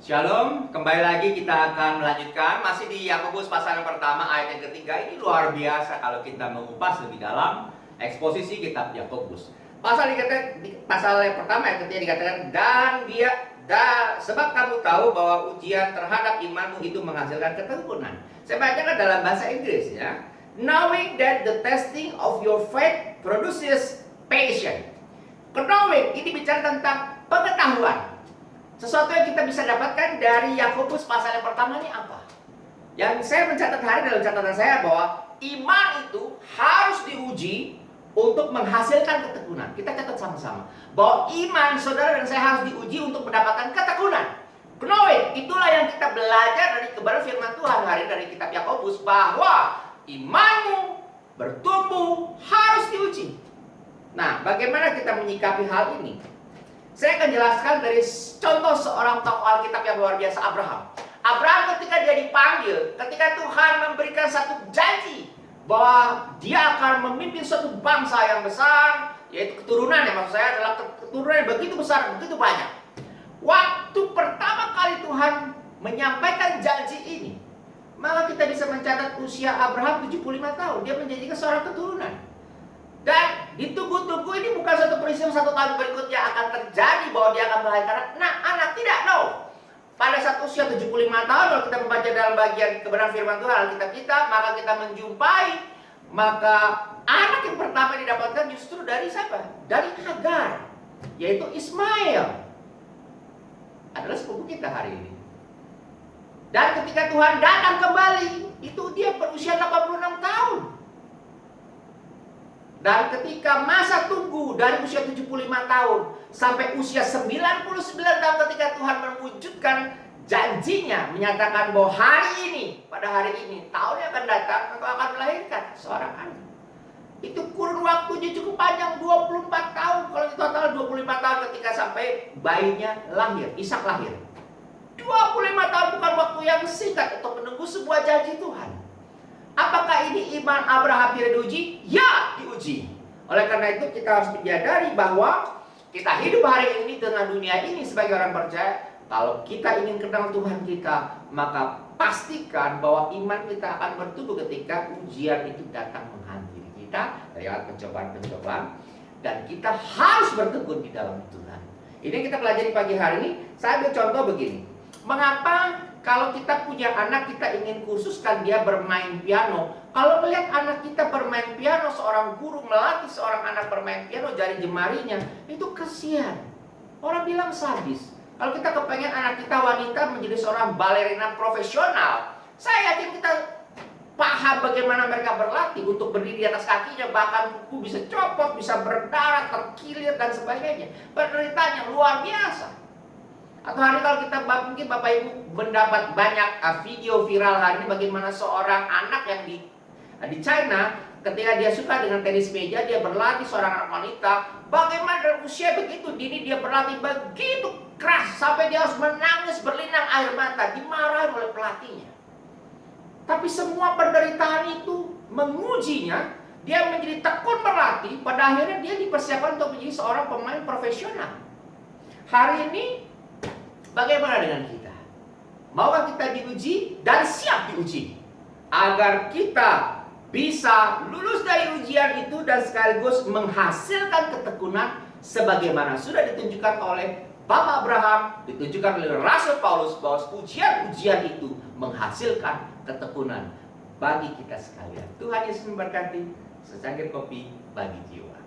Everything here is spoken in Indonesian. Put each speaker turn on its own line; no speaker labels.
Shalom, kembali lagi kita akan melanjutkan masih di Yakobus pasal yang pertama ayat yang ketiga. Ini luar biasa kalau kita mengupas lebih dalam eksposisi kitab Yakobus. Pasal yang pertama ayat ketiga dikatakan sebab kamu tahu bahwa ujian terhadap imanmu itu menghasilkan ketekunan. Saya bacakan dalam bahasa Inggris ya. Knowing that the testing of your faith produces patience. Knowing ini bicara tentang pengetahuan. Sesuatu yang kita bisa dapatkan dari Yakobus pasal yang pertama ini apa? Yang saya mencatat hari dalam catatan saya bahwa iman itu harus diuji untuk menghasilkan ketekunan. Kita catat sama-sama bahwa iman saudara dan saya harus diuji untuk mendapatkan ketekunan. Knowing, itulah yang kita belajar dari kebenaran firman Tuhan hari dari kitab Yakobus, bahwa imanmu bertumbuh harus diuji. Nah, bagaimana kita menyikapi hal ini? Saya akan jelaskan dari contoh seorang tokoh Alkitab yang luar biasa, Abraham. Abraham ketika dia dipanggil, ketika Tuhan memberikan satu janji bahwa dia akan memimpin suatu bangsa yang besar, yaitu keturunan, yang maksud saya adalah keturunan yang begitu besar, begitu banyak. Waktu pertama kali Tuhan menyampaikan janji ini, maka kita bisa mencatat usia Abraham 75 tahun. Dia menjadikan seorang keturunan. Dan ditunggu-tunggu ini bukan satu peristiwa 1 tahun berikutnya akan terjadi bahwa dia akan melahirkan anak, tidak, no. Pada saat usia 75 tahun, kalau kita membaca dalam bagian kebenaran firman Tuhan Alkitab kita, maka kita menjumpai, maka anak yang pertama didapatkan justru dari siapa? Dari Hagar, yaitu Ismail. Adalah sepupu kita hari ini. Dan ketika Tuhan datang kembali, itu dia berusia 86 tahun. Dan ketika masa tunggu dari usia 75 tahun sampai usia 99 tahun ketika Tuhan mewujudkan janjinya, menyatakan bahwa hari ini, pada hari ini, tahun yang akan datang, engkau akan melahirkan seorang anak. Itu kurun waktunya cukup panjang, 24 tahun. Kalau di total 25 tahun ketika sampai bayinya lahir, Ishak lahir. 25 tahun bukan waktu yang singkat untuk menunggu sebuah janji Tuhan. Apakah ini iman Abraham tidak diuji? Ya, diuji. Oleh karena itu kita harus menyadari bahwa kita hidup hari ini dengan dunia ini sebagai orang percaya. Kalau kita ingin kenal Tuhan kita, maka pastikan bahwa iman kita akan bertumbuh ketika ujian itu datang menghampiri kita lewat pencobaan-pencobaan. Dan kita harus bertekun di dalam Tuhan. Ini yang kita pelajari pagi hari ini. Saya ambil contoh begini. Mengapa kalau kita punya anak, kita ingin khususkan dia bermain piano? Kalau melihat anak kita bermain piano, seorang guru melatih seorang anak bermain piano, jari jemarinya, itu kasihan. Orang bilang sadis. Kalau kita kepengen anak kita wanita menjadi seorang balerina profesional, saya yakin kita paham bagaimana mereka berlatih untuk berdiri di atas kakinya, bahkan kuku bisa copot, bisa berdarah, terkilir, dan sebagainya. Penderitaan yang luar biasa. Atau hari kalau kita mungkin Bapak Ibu mendapat banyak video viral hari ini bagaimana seorang anak yang di China ketika dia suka dengan tenis meja, dia berlatih seorang anak wanita. Bagaimana dari usia begitu dini dia berlatih begitu keras sampai dia harus menangis berlinang air mata, dimarahin oleh pelatihnya. Tapi semua penderitaan itu mengujinya, dia menjadi tekun berlatih, pada akhirnya dia dipersiapkan untuk menjadi seorang pemain profesional. Hari ini bagaimana dengan kita? Maukah kita diuji dan siap diuji? Agar kita bisa lulus dari ujian itu dan sekaligus menghasilkan ketekunan sebagaimana sudah ditunjukkan oleh Bapak Abraham, ditunjukkan oleh Rasul Paulus bahwa ujian-ujian itu menghasilkan ketekunan bagi kita sekalian. Tuhan Yesus memberkati. Secangkir kopi bagi jiwa.